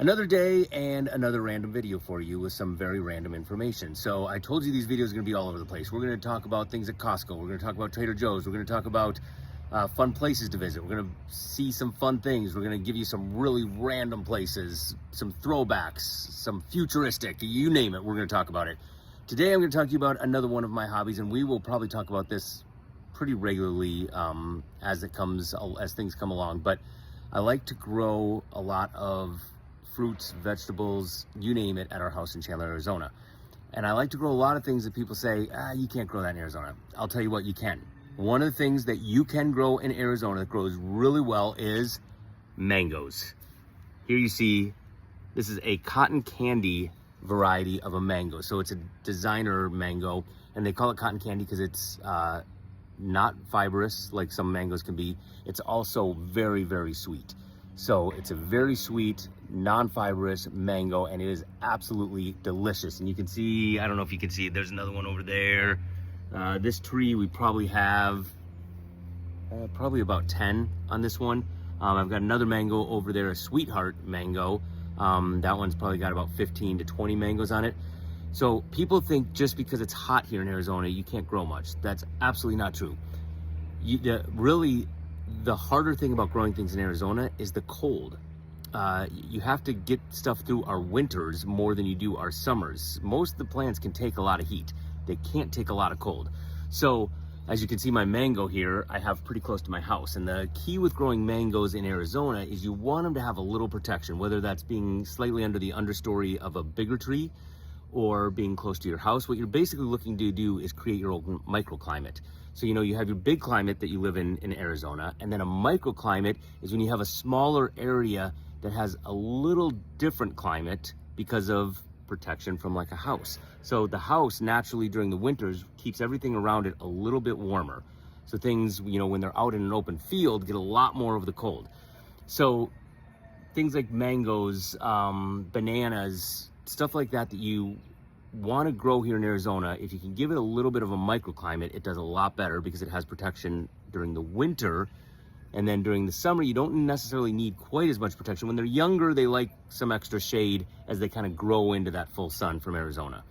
Another day and another random video for you with some very random information. So I told you these videos are going to be all over the place. We're going to talk about things at Costco. We're going to talk about Trader Joe's. We're going to talk about fun places to visit. We're going to see some fun things. We're going to give you some really random places, some throwbacks, some futuristic, you name it, we're going to talk about it. Today I'm going to talk to you about another one of my hobbies, and we will probably talk about this pretty regularly as things come along. But I like to grow a lot of fruits, vegetables, you name it, at our house in Chandler, Arizona. And I like to grow a lot of things that people say, you can't grow that in Arizona. I'll tell you what, you can. One of the things that you can grow in Arizona that grows really well is mangoes. Here you see, this is a cotton candy variety of a mango. So it's a designer mango, and they call it cotton candy because it's not fibrous like some mangoes can be. It's also very, very sweet. So it's a very sweet, non-fibrous mango, and it is absolutely delicious. And you can see, I don't know if you can see it, there's another one over there. This tree, we probably have probably about 10 on this one. I've got another mango over there, a sweetheart mango. That one's probably got about 15 to 20 mangoes on it. So people think just because it's hot here in Arizona, you can't grow much. That's absolutely not true. The harder thing about growing things in Arizona is the cold. You have to get stuff through our winters more than you do our summers. Most of the plants can take a lot of heat. They can't take a lot of cold. So as you can see, my mango here, I have pretty close to my house. And the key with growing mangoes in Arizona is you want them to have a little protection, whether that's being slightly under the understory of a bigger tree or being close to your house. What you're basically looking to do is create your own microclimate. So, you have your big climate that you live in Arizona, and then a microclimate is when you have a smaller area that has a little different climate because of protection from like a house. So the house naturally during the winters keeps everything around it a little bit warmer. So things, when they're out in an open field, get a lot more of the cold. So things like mangoes, bananas, stuff like that you want to grow here in Arizona, if you can give it a little bit of a microclimate, it does a lot better because it has protection during the winter. And then during the summer, you don't necessarily need quite as much protection. When they're younger, they like some extra shade as they kind of grow into that full sun from Arizona.